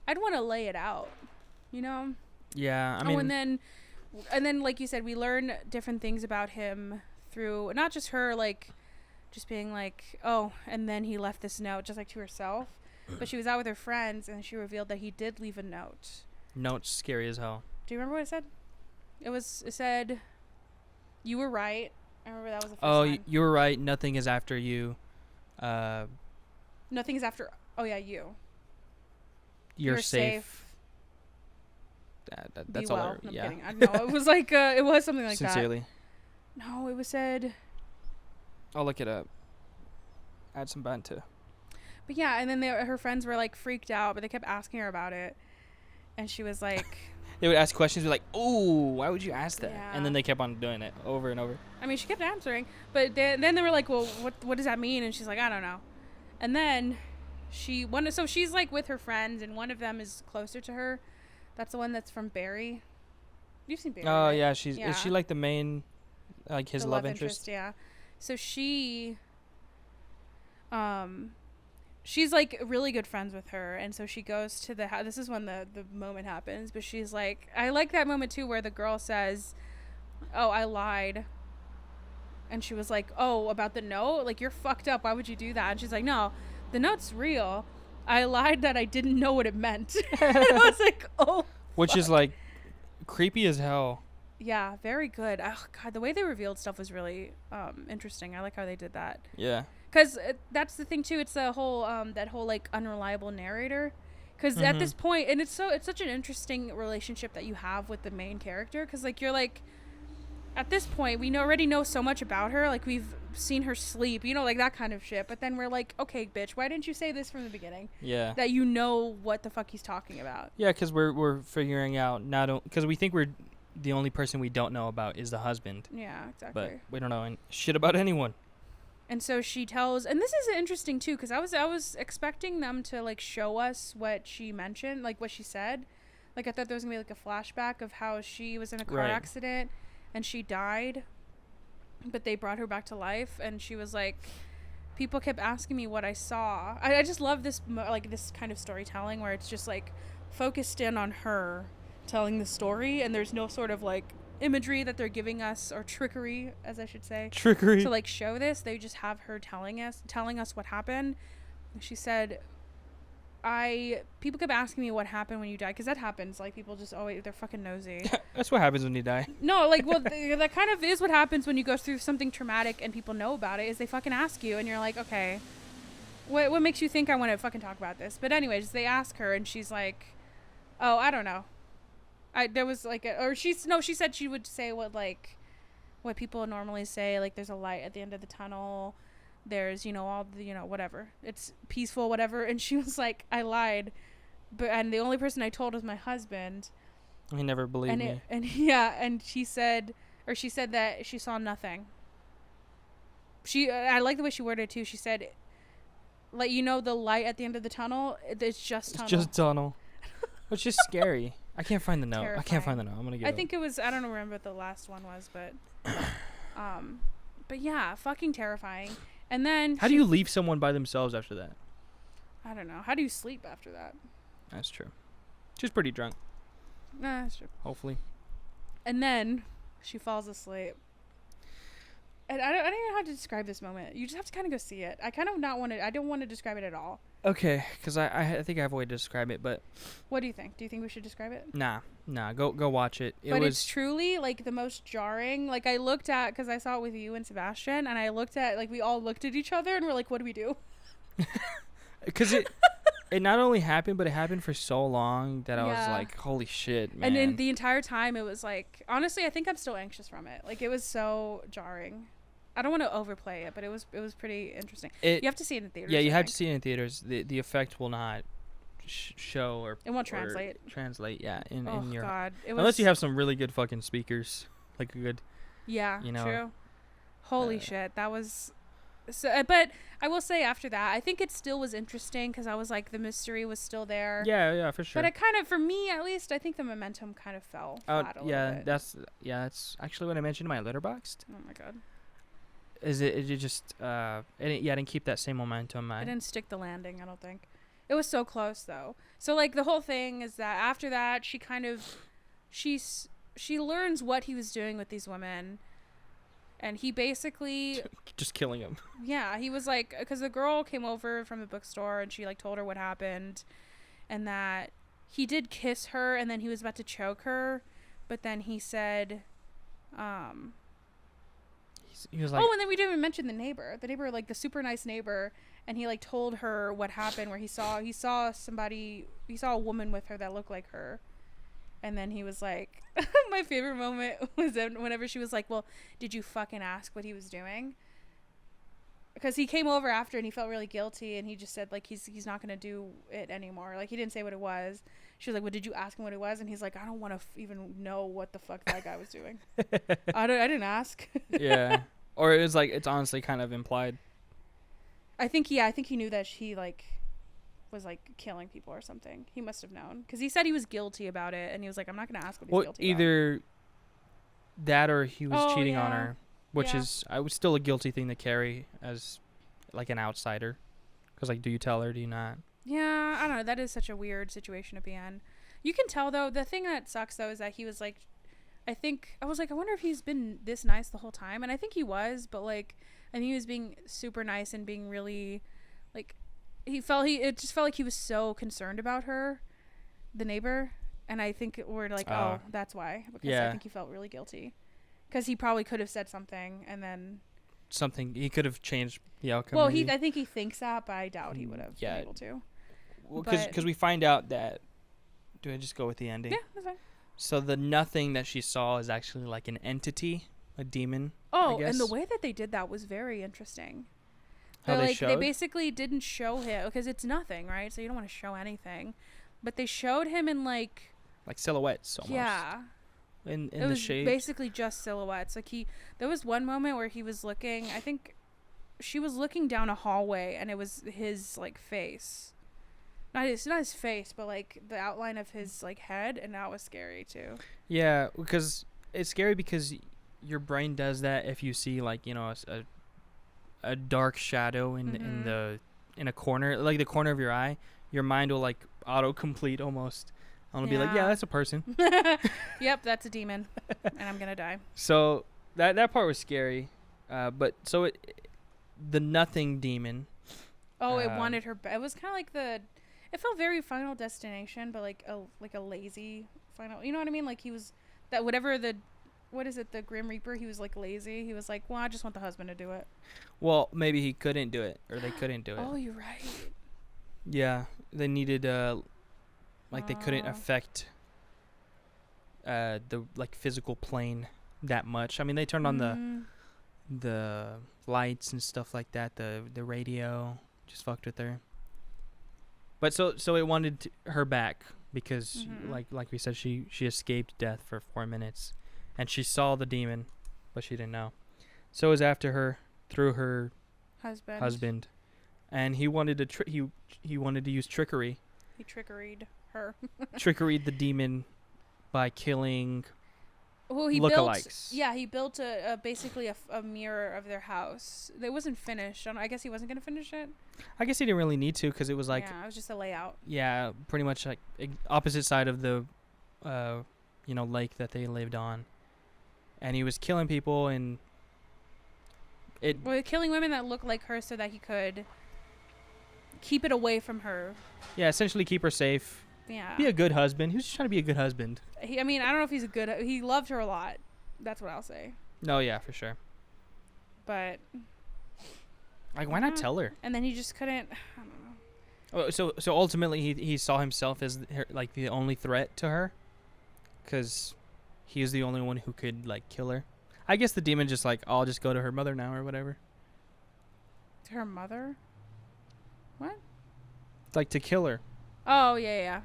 S2: I'd want to lay it out, you know?
S1: Yeah, I mean.
S2: And then, like you said, we learn different things about him through not just her, like, just being like, oh, and then he left this note just, like, to herself, but she was out with her friends, and she revealed that he did leave a note.
S1: Note's scary as hell.
S2: Do you remember what it said? It said, you were right. I remember that was the first line.
S1: You were right. Nothing is after you.
S2: Nothing is after. Oh yeah, you.
S1: You're safe. That's all.
S2: Well.
S1: Yeah.
S2: I'm kidding. I know it was like it was something like
S1: Sincerely.
S2: that. No, it was said.
S1: I'll look it up. Add some banter.
S2: But yeah, and then her friends were, like, freaked out, but they kept asking her about it, and she was like.
S1: They would ask questions, be like, "Ooh, why would you ask that?"
S2: Yeah.
S1: And then they kept on doing it over and over.
S2: I mean, she kept answering, but then they were like, "Well, what does that mean?" And she's like, "I don't know." And then so she's, like, with her friends, and one of them is closer to her. That's the one that's from Barry. You've seen Barry.
S1: Oh,
S2: right?
S1: yeah. Is she, like, the main, like, his
S2: the
S1: love interest?
S2: Yeah. So she's, like, really good friends with her, and so she goes to the house. This is when the moment happens, but she's like, I like that moment too, where the girl says, oh, I lied. And she was like, oh, about the note? Like, you're fucked up. Why would you do that? And she's like, no, the note's real. I lied that I didn't know what it meant. And I was like, oh,
S1: which
S2: fuck.
S1: is, like, creepy as hell.
S2: Yeah, very good. Oh, God, the way they revealed stuff was really interesting. I like how they did that.
S1: Yeah.
S2: Because that's the thing, too. It's the whole, that whole, like, unreliable narrator. Because at this point, and it's such an interesting relationship that you have with the main character. Because, like, you're, like, at this point, we already know so much about her. Like, we've seen her sleep, you know, like, that kind of shit. But then we're like, okay, bitch, why didn't you say this from the beginning?
S1: Yeah.
S2: That you know what the fuck he's talking about.
S1: Yeah, because we're figuring out, because we think the only person we don't know about is the husband.
S2: Yeah, exactly.
S1: But we don't know shit about anyone.
S2: And so she tells, and this is interesting too, because I was expecting them to, like, show us what she mentioned, like, what she said. Like, I thought there was gonna be, like, a flashback of how she was in a car accident and she died, but they brought her back to life, and she was like, people kept asking me what I saw. I just love this, like, this kind of storytelling where it's just, like, focused in on her telling the story, and there's no sort of, like, imagery that they're giving us, or trickery, as I should say, to, like, show this. They just have her telling us what happened. She said, people kept asking me what happened when you died, because that happens. Like, people just always, they're fucking nosy.
S1: That's what happens when you die.
S2: No, like, well, that kind of is what happens when you go through something traumatic and people know about it, is they fucking ask you, and you're like, okay, what makes you think I want to fucking talk about this? But anyways, they ask her, and she's like, oh, I don't know. She said she would say what people normally say, like, there's a light at the end of the tunnel, there's, you know, all the, you know, whatever, it's peaceful, whatever. And she was like, I lied, and the only person I told was my husband.
S1: He never believed me.
S2: And she said that she saw nothing. I like the way she worded it too. She said, like, you know, the light at the end of the tunnel, it's just tunnel.
S1: It's just tunnel. Which is scary. I can't find the note. I can't find the note. I'm gonna get.
S2: I think it was. I don't remember what the last one was, but yeah, fucking terrifying. And then
S1: how do you leave someone by themselves after that?
S2: I don't know. How do you sleep after that?
S1: That's true. She's pretty drunk.
S2: Nah, that's true.
S1: Hopefully.
S2: And then she falls asleep. And I don't even know how to describe this moment. You just have to kind of go see it. I kind of I don't want to describe it at all.
S1: Okay, because I think I have a way to describe it, but...
S2: What do you think? Do you think we should describe it?
S1: Nah, go watch it.
S2: It's truly, like, the most jarring. Like, I looked at... Because I saw it with you and Sebastian, and I looked at... Like, we all looked at each other, and we're like, what do we do?
S1: Because it not only happened, but it happened for so long that I was like, holy shit, man.
S2: And then the entire time, it was like... Honestly, I think I'm still anxious from it. Like, it was so jarring. I don't want to overplay it, but it was pretty interesting. You have to see it in theaters.
S1: Yeah, you have to see it in theaters. The effect will not show or...
S2: It won't translate.
S1: Yeah, in your...
S2: God.
S1: Unless you have some really good fucking speakers. Like a good...
S2: Yeah, true. Holy shit. That was... So, but I will say after that, I think it still was interesting because I was like, the mystery was still there.
S1: Yeah, for sure.
S2: But it kind of, for me at least, I think the momentum kind of fell flat a little bit.
S1: That's actually what I mentioned in my Letterboxd.
S2: Oh my God.
S1: It just it didn't keep that same momentum.
S2: It didn't stick the landing, I don't think. It was so close though. So like the whole thing is that after that she kind of she learns what he was doing with these women, and he basically
S1: just killing them.
S2: Yeah, he was like, because the girl came over from the bookstore and she like told her what happened, and that he did kiss her and then he was about to choke her, but then he said he was like, and then we didn't even mention the neighbor, like the super nice neighbor, and he like told her what happened, where he saw a woman with her that looked like her, and then he was like, my favorite moment was whenever she was like, well, did you fucking ask what he was doing? Because he came over after and he felt really guilty, and he just said like he's not gonna do it anymore. Like he didn't say what it was. She was like, well, did you ask him what it was? And he's like, I don't want to even know what the fuck that guy was doing. I didn't ask.
S1: Yeah. Or it was like, it's honestly kind of implied.
S2: I think he knew that she like was like killing people or something. He must have known because he said he was guilty about it, and he was like, I'm not gonna ask what he's guilty
S1: either about. That or he was cheating on her, which is I was still a guilty thing to carry as like an outsider. Because like, do you tell her? Do you not?
S2: Yeah, I don't know. That is such a weird situation to be in. You can tell though. The thing that sucks though is that he was like, I wonder if he's been this nice the whole time, and I think he was, but like, I think he was being super nice and being really, like, it just felt like he was so concerned about her, the neighbor, and I think we're like, oh, that's why, because I think he felt really guilty, because he probably could have said something, and then
S1: he could have changed the outcome.
S2: Well, I think he thinks that, but I doubt he would have been able to.
S1: Well, because we find out that. Do I just go with the ending?
S2: Yeah, that's fine.
S1: So the nothing that she saw is actually like an entity, a demon.
S2: Oh, and the way that they did that was very interesting. They basically didn't show him because it's nothing, right? So you don't want to show anything, but they showed him in like
S1: silhouettes almost. Yeah. In
S2: it
S1: the
S2: was
S1: shades.
S2: Basically just silhouettes. Like there was one moment where he was looking. I think she was looking down a hallway, and it was his like face. Not his face, but like the outline of his like head, and that was scary too. Yeah,
S1: because it's scary because your brain does that if you see like, you know, a dark shadow in a corner, like the corner of your eye. Your mind will like autocomplete almost. I'll be like, yeah, that's a person.
S2: Yep, that's a demon, and I'm gonna die.
S1: So that part was scary, but so the nothing demon.
S2: Oh, it wanted her. It was kind of like it felt very Final Destination, but like a lazy final. You know what I mean? Like he was that whatever what is it? The Grim Reaper. He was like lazy. He was like, well, I just want the husband to do it.
S1: Well, maybe he couldn't do it, or they couldn't do it.
S2: Oh, you're right.
S1: Yeah, they needed they couldn't affect the like physical plane that much. I mean, they turned on the lights and stuff like that. The radio just fucked with her. But so it wanted her back because like we said, she escaped death for 4 minutes, and she saw the demon, but she didn't know. So it was after her through her husband, and he wanted to he wanted to use trickery.
S2: He trickeried her.
S1: Trickeried the demon by killing
S2: Well, he
S1: lookalikes.
S2: he built basically a mirror of their house. It wasn't finished. I guess he wasn't gonna finish it.
S1: I guess he didn't really need to because it was like,
S2: yeah, it was just a layout.
S1: yeah, pretty much like opposite side of the, lake that they lived on, and he was killing people and
S2: killing women that looked like her so that he could keep it away from her.
S1: Yeah, essentially keep her safe.
S2: Yeah.
S1: Be a good husband. He was just trying to be a good husband.
S2: I don't know if he's a good. He loved her a lot. That's what I'll say.
S1: No, yeah, for sure.
S2: But
S1: like, why not tell her?
S2: And then he just couldn't. I don't know.
S1: So ultimately, he saw himself as like the only threat to her, because he is the only one who could like kill her. I guess the demon just like, I'll just go to her mother now or whatever.
S2: To her mother? What?
S1: Like to kill her.
S2: Oh yeah.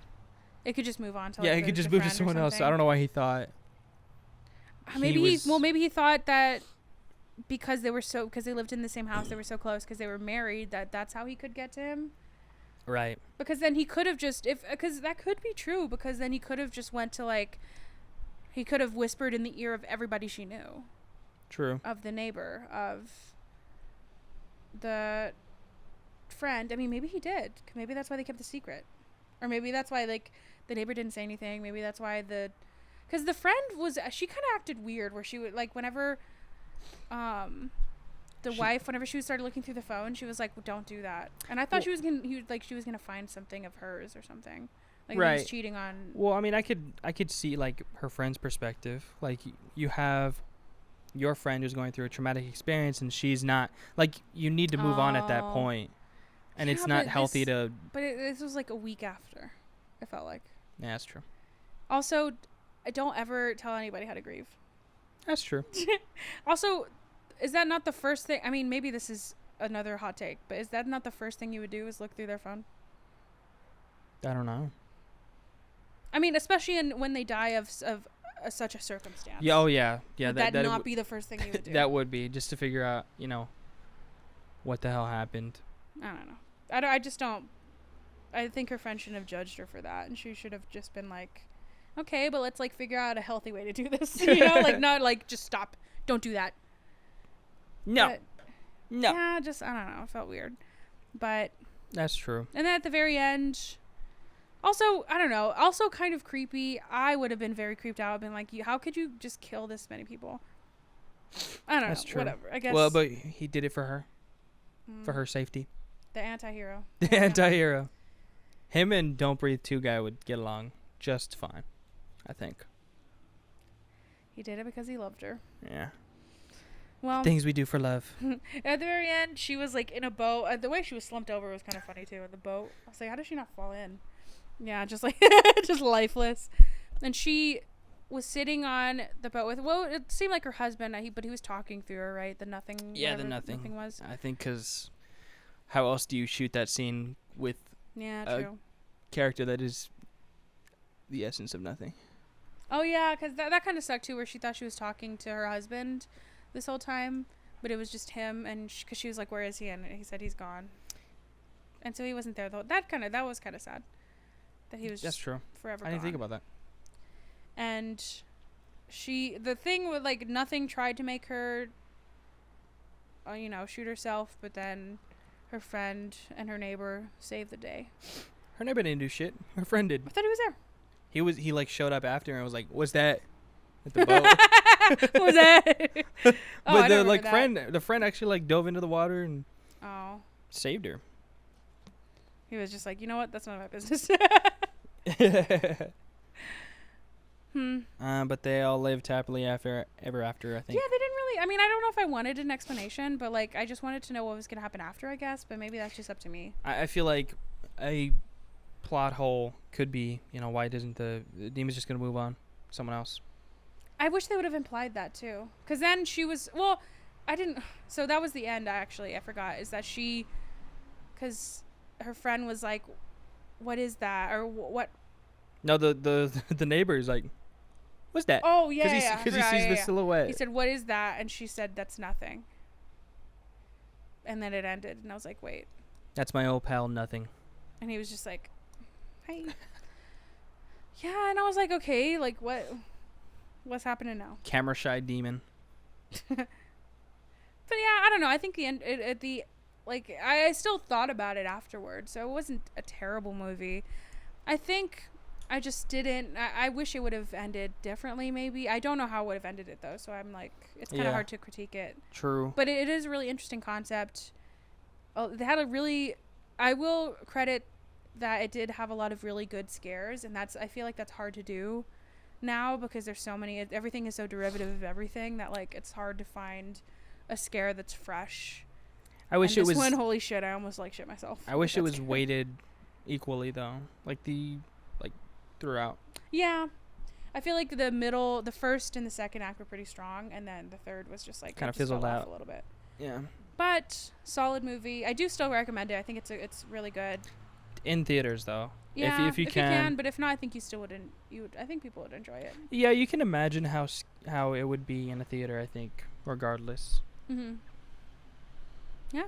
S2: It could just move on to. Like,
S1: he could just move to someone else. I don't know why he thought.
S2: Maybe he thought that because they lived in the same house, they were so close because they were married, that's how he could get to him.
S1: Right.
S2: Because then he could have just because that could be true, because then he could have just went to like, he could have whispered in the ear of everybody she knew.
S1: True.
S2: Of the neighbor, of the friend. I mean, maybe he did. Maybe that's why they kept the secret. Or maybe that's why, like, the neighbor didn't say anything. Maybe that's why because the friend she kind of acted weird, where she would, like, whenever, whenever she started looking through the phone, she was like, well, don't do that. And I thought she was gonna find something of hers or something. Like, right. He was cheating on.
S1: Well, I mean, I could see, like, her friend's perspective. Like, you have your friend who's going through a traumatic experience, and she's not, like, you need to move on at that point. And it's not healthy to...
S2: But this was like a week after, I felt like.
S1: Yeah, that's true.
S2: Also, don't ever tell anybody how to grieve.
S1: That's true.
S2: Also, is that not the first thing... I mean, maybe this is another hot take, but is that not the first thing you would do, is look through their phone?
S1: I don't know.
S2: I mean, especially when they die of such a circumstance.
S1: Yeah, oh, yeah. Yeah,
S2: would that not be the first thing you would do?
S1: That would be, just to figure out, what the hell happened.
S2: I don't know. I just don't. I think her friend shouldn't have judged her for that, and she should have just been like, okay, but let's, like, figure out a healthy way to do this. Like, not like, just stop, don't do that.
S1: No.
S2: But,
S1: no.
S2: Yeah, just, I don't know, it felt weird. But
S1: that's true. And
S2: then at the very end, also, I don't know, also kind of creepy. I would have been very creeped out. I've been like, how could you just kill this many people? I don't know. True. Whatever. I guess.
S1: Well, but he did it for her. For her safety.
S2: The anti-hero.
S1: The anti-hero. Him and Don't Breathe 2 guy would get along just fine, I think.
S2: He did it because he loved her.
S1: Yeah.
S2: Well,
S1: things we do for love.
S2: At the very end, she was like in a boat. The way she was slumped over was kind of funny too. In the boat, I was like, how did she not fall in? Yeah, just like just lifeless. And she was sitting on the boat with, well, it seemed like her husband, but he was talking through her, right? The nothing.
S1: Yeah, the nothing.
S2: Nothing was.
S1: I think because how else do you shoot that scene with a character that is the essence of nothing?
S2: Oh yeah, because that kind of sucked too, where she thought she was talking to her husband this whole time, but it was just him, and because she was like, where is he? And he said he's gone, and so he wasn't there though. That was kind of sad that he was. That's
S1: true.
S2: Forever.
S1: I didn't think about that.
S2: And the thing with, like, nothing tried to make her shoot herself, but then her friend and her neighbor saved the day.
S1: Her neighbor didn't do shit. Her friend did.
S2: I thought he was there.
S1: He like showed up after and was like, what's that at the boat?
S2: What was that?
S1: But the friend actually like dove into the water and saved her.
S2: He was just like, you know what, that's none of my business.
S1: But they all lived happily ever after, I think.
S2: Yeah, they didn't really. I mean, I don't know if I wanted an explanation, but like, I just wanted to know what was gonna happen after, I guess. But maybe that's just up to me.
S1: I feel like a plot hole could be, why doesn't the demon's just gonna move on, someone else?
S2: I wish they would have implied that too, because then she was. Well, I didn't. So that was the end. Actually, I forgot. Is that because her friend was like, "What is that?" or what?
S1: No, the neighbor is like, what's that?
S2: Oh, yeah,
S1: Because he sees the silhouette.
S2: He said, what is that? And she said, that's nothing. And then it ended. And I was like, wait.
S1: That's my old pal, Nothing.
S2: And he was just like, hey. Yeah, and I was like, okay, like what's happening now?
S1: Camera shy demon.
S2: But yeah, I don't know. I think I still thought about it afterwards, so it wasn't a terrible movie. I think I just didn't. I wish it would have ended differently. Maybe I don't know how it would have ended it though. So I'm like, it's kind of hard to critique it.
S1: True.
S2: But it is a really interesting concept. They had a really. I will credit that it did have a lot of really good scares, and I feel like that's hard to do now because there's so many. Everything is so derivative of everything that like it's hard to find a scare that's fresh.
S1: I wish it was
S2: one. Holy shit! I almost like shit myself.
S1: I wish it was weighted equally though, like throughout.
S2: Yeah, I feel like the first and the second act were pretty strong, and then the third was just like
S1: kind of fizzled out
S2: a little bit.
S1: Yeah,
S2: but solid movie. I do still recommend it. I think it's really good.
S1: In theaters though.
S2: Yeah,
S1: if you can,
S2: but if not, I think you still wouldn't. I think people would enjoy it.
S1: Yeah, you can imagine how it would be in a theater. I think regardless.
S2: Mhm. Yeah.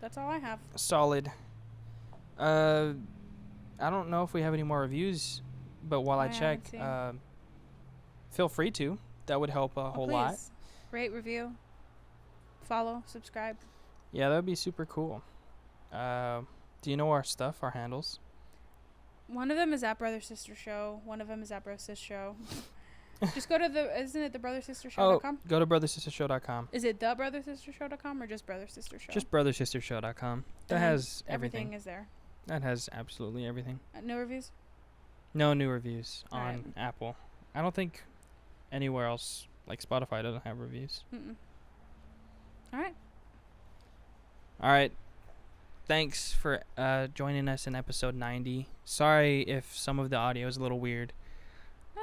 S2: That's all I have.
S1: Solid. I don't know if we have any more reviews, but while I check, feel free to. That would help a whole lot.
S2: Rate, review, follow, subscribe.
S1: Yeah, that would be super cool. Do you know our stuff, our handles?
S2: One of them is at Brother Sister Show. One of them is at Bro Sis Show. Just go to isn't it the brothersistershow.com?
S1: Go to brothersistershow.com.
S2: Is it the brothersistershow.com or just Brother Sister Show?
S1: Just brothersistershow.com. That has everything.
S2: Everything is there.
S1: That has absolutely everything.
S2: No reviews?
S1: No new reviews on
S2: Alright.
S1: Apple. I don't think anywhere else, like Spotify, doesn't have reviews.
S2: Mm-mm. All right.
S1: All right. Thanks for joining us in episode 90. Sorry if some of the audio is a little weird.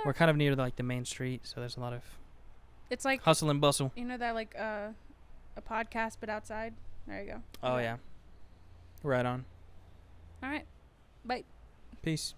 S1: We're kind of near the main street, so there's a lot of
S2: it's like
S1: hustle and bustle.
S2: You know that a podcast but outside? There you go.
S1: Oh yeah. Right on.
S2: All right. Bye.
S1: Peace.